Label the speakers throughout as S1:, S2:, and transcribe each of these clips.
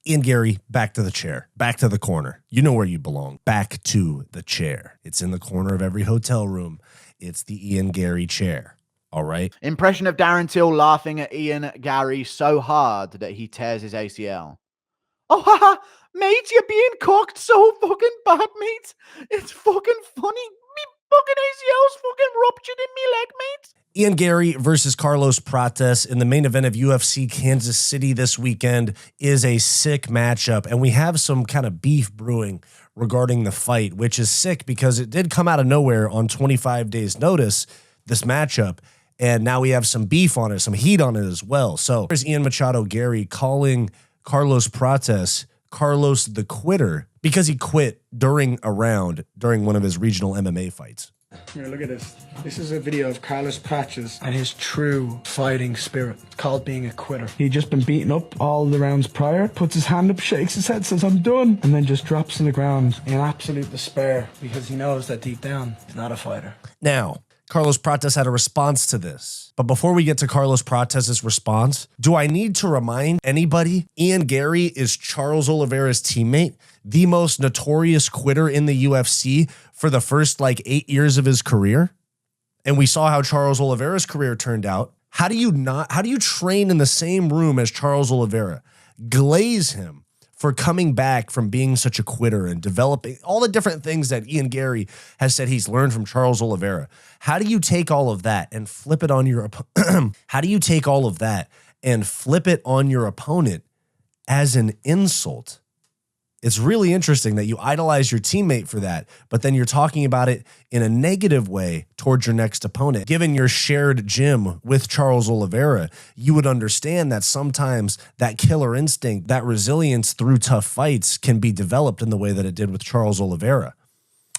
S1: Ian Garry, back to the chair, back to the corner. You know where you belong. Back to the chair. It's in the corner of every hotel room. It's the Ian Garry chair. All right.
S2: Impression of Darren Till laughing at Ian Garry so hard that he tears his ACL. Oh, haha, mate, you're being cooked so fucking bad, mate. It's fucking funny. Me fucking ACL's fucking ruptured in me leg, mate.
S1: Ian Garry versus Carlos Prates in the main event of UFC Kansas City this weekend is a sick matchup, and we have some kind of beef brewing regarding the fight, which is sick because it did come out of nowhere on 25 days notice, this matchup, and now we have some beef on it, some heat on it as well. So there's Ian Machado Garry calling Carlos Prates Carlos the Quitter because he quit during a round during one of his regional MMA fights.
S3: Here, look at this. This is a video of Carlos Prates and his true fighting spirit. It's called being a quitter. He'd just been beaten up all the rounds prior, puts his hand up, shakes his head, says, I'm done, and then just drops on the ground in absolute despair because he knows that deep down, he's not a fighter.
S1: Now, Carlos Prates had a response to this. But before we get to Carlos Prates' response, do I need to remind anybody, Ian Garry is Charles Oliveira's teammate, the most notorious quitter in the UFC for the first 8 years of his career? And we saw how Charles Oliveira's career turned out. How do you train in the same room as Charles Oliveira, glaze him for coming back from being such a quitter and developing all the different things that Ian Garry has said he's learned from Charles Oliveira? How do you take all of that and flip it on your how do you take all of that and flip it on your opponent as an insult? It's really interesting that you idolize your teammate for that, but then you're talking about it in a negative way towards your next opponent. Given your shared gym with Charles Oliveira, you would understand that sometimes that killer instinct, that resilience through tough fights can be developed in the way that it did with Charles Oliveira.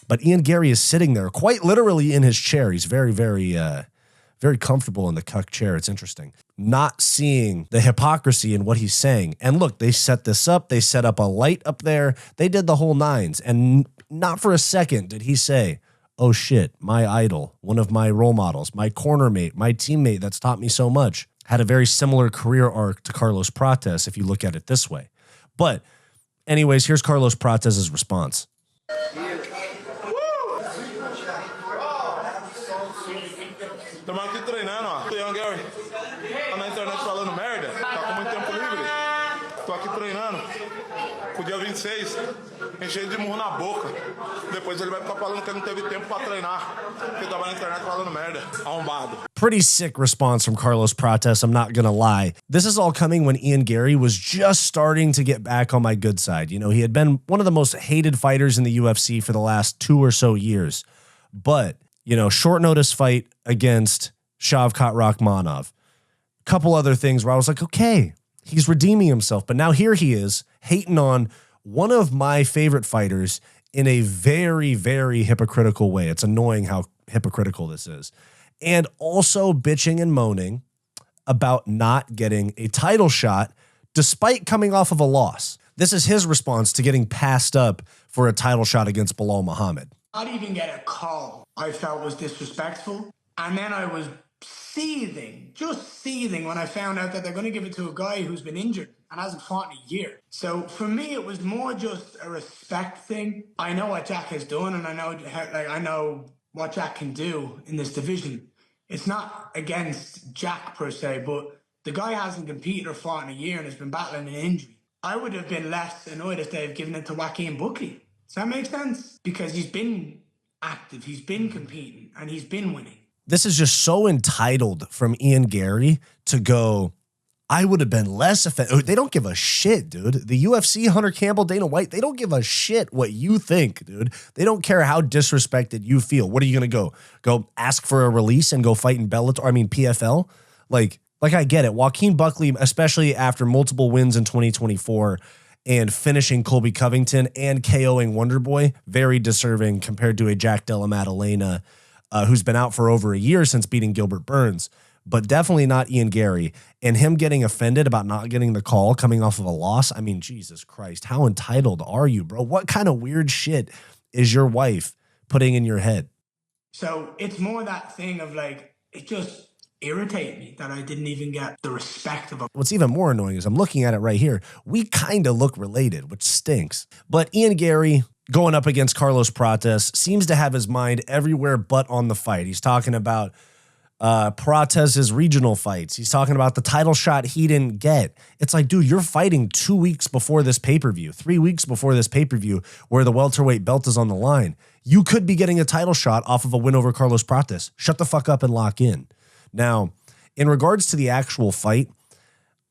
S1: But Ian Garry is sitting there quite literally in his chair. He's very, very comfortable in the cuck chair. It's interesting. Not seeing the hypocrisy in what he's saying. And look, they set this up. They set up a light up there. They did the whole nines. And not for a second did he say, oh shit, my idol, one of my role models, my corner mate, my teammate that's taught me so much, had a very similar career arc to Carlos Prates if you look at it this way. But anyways, here's Carlos Prates' response.
S4: Estamos aqui treinando, ó. Ian Garry. Tá na internet falando merda. Tá com muito tempo livre. Tô aqui treinando. Pro dia 26. Enchendo de murro na boca. Depois ele vai ficar falando que não teve tempo pra treinar. Porque tava na internet falando merda. Arrombado.
S1: Pretty sick response from Carlos Prates, I'm not going to lie. This is all coming when Ian Garry was just starting to get back on my good side. You know, he had been one of the most hated fighters in the UFC for the last 2 or so years. But you know, short notice fight against Shavkat Rakhmonov. Couple other things where I was like, okay, he's redeeming himself. But now here he is hating on one of my favorite fighters in a very, very hypocritical way. It's annoying how hypocritical this is. And also bitching and moaning about not getting a title shot despite coming off of a loss. This is his response to getting passed up for a title shot against Belal Muhammad.
S3: Not even get a call I felt was disrespectful. And then I was seething, just seething when I found out that they're going to give it to a guy who's been injured and hasn't fought in a year. So for me, it was more just a respect thing. I know what Jack has done and I know what Jack can do in this division. It's not against Jack per se, but the guy hasn't competed or fought in a year and has been battling an injury. I would have been less annoyed if they've given it to Joaquin Buckley. Does that make sense? Because he's been active, he's been competing, and he's been winning.
S1: This is just so entitled from Ian Garry to go, I would have been less offended. They don't give a shit, dude. The UFC, Hunter Campbell, Dana White, they don't give a shit what you think, dude. They don't care how disrespected you feel. What are you going to go? Go ask for a release and go fight in PFL? Like I get it. Joaquin Buckley, especially after multiple wins in 2024, and finishing Colby Covington and KOing Wonderboy, very deserving compared to a Jack Della Maddalena who's been out for over a year since beating Gilbert Burns, but definitely not Ian Garry. And him getting offended about not getting the call coming off of a loss. I mean, Jesus Christ, how entitled are you, bro? What kind of weird shit is your wife putting in your head?
S3: So it's more that thing of like, irritate me that I didn't even get the respect of a.
S1: What's even more annoying is I'm looking at it right here. We kind of look related, which stinks. But Ian Garry going up against Carlos Prates seems to have his mind everywhere but on the fight. He's talking about Prates' regional fights. He's talking about the title shot he didn't get. It's like, dude, you're fighting 2 weeks before this pay-per-view, 3 weeks before this pay-per-view where the welterweight belt is on the line. You could be getting a title shot off of a win over Carlos Prates. Shut the fuck up and lock in. Now, in regards to the actual fight,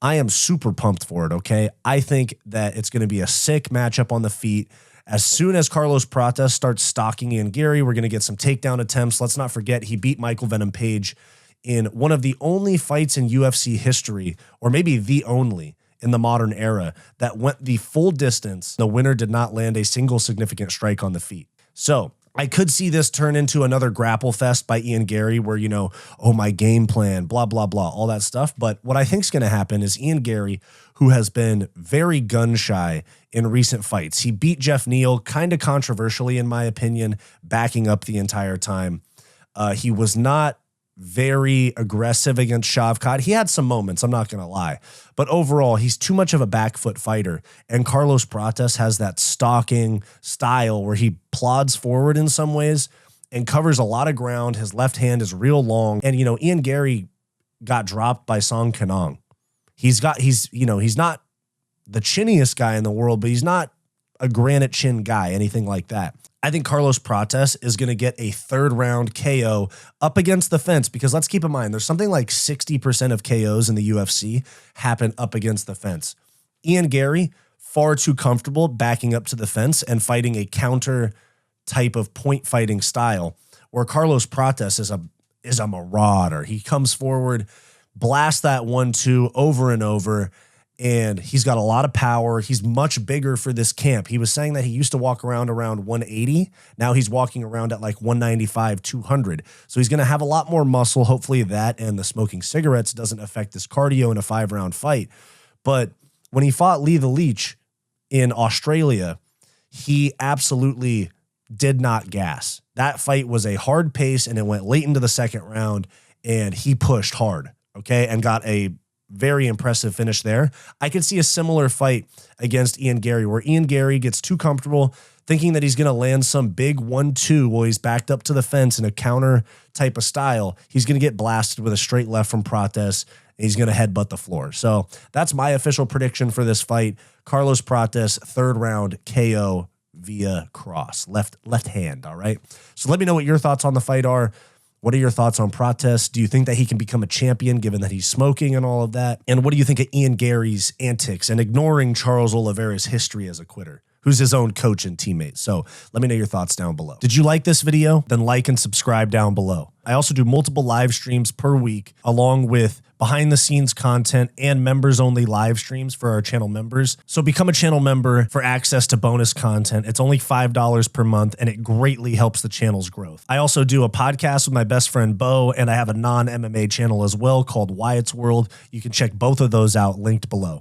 S1: I am super pumped for it, okay? I think that it's going to be a sick matchup on the feet. As soon as Carlos Prates starts stalking Ian Garry, we're going to get some takedown attempts. Let's not forget he beat Michael Venom Page in one of the only fights in UFC history, or maybe the only in the modern era, that went the full distance. The winner did not land a single significant strike on the feet. So I could see this turn into another grapple fest by Ian Garry where, you know, oh, my game plan, blah, blah, blah, all that stuff. But what I think is going to happen is Ian Garry, who has been very gun shy in recent fights, he beat Jeff Neal kind of controversially, in my opinion, backing up the entire time. He was not very aggressive against Shavkat. He had some moments, I'm not going to lie. But overall, he's too much of a back foot fighter. And Carlos Prates has that stalking style where he plods forward in some ways and covers a lot of ground. His left hand is real long. And, you know, Ian Garry got dropped by Song Kanong. He's not the chinniest guy in the world, but he's not a granite chin guy, anything like that. I think Carlos Prates is going to get a third round KO up against the fence, because let's keep in mind, there's something like 60% of KOs in the UFC happen up against the fence. Ian Garry, far too comfortable backing up to the fence and fighting a counter type of point fighting style, where Carlos Prates is a marauder. He comes forward, blasts that 1-2 over and over, and he's got a lot of power. He's much bigger for this camp. He was saying that he used to walk around 180. Now he's walking around at like 195, 200. So he's going to have a lot more muscle. Hopefully that and the smoking cigarettes doesn't affect his cardio in a 5-round fight. But when he fought Lee the Leech in Australia, he absolutely did not gas. That fight was a hard pace, and it went late into the second round, and he pushed hard, okay, and got a very impressive finish there. I could see a similar fight against Ian Garry, where Ian Garry gets too comfortable thinking that he's going to land some big 1-2 while he's backed up to the fence in a counter type of style. He's going to get blasted with a straight left from Prates, and he's going to headbutt the floor. So that's my official prediction for this fight. Carlos Prates, third round KO via cross, left hand, all right? So let me know what your thoughts on the fight are. What are your thoughts on Prates? Do you think that he can become a champion given that he's smoking and all of that? And what do you think of Ian Garry's antics and ignoring Charles Oliveira's history as a quitter, who's his own coach and teammate? So let me know your thoughts down below. Did you like this video? Then like and subscribe down below. I also do multiple live streams per week, along with behind the scenes content and members only live streams for our channel members. So become a channel member for access to bonus content. It's only $5 per month, and it greatly helps the channel's growth. I also do a podcast with my best friend Bo, and I have a non-MMA channel as well called Wyatt's World. You can check both of those out, linked below.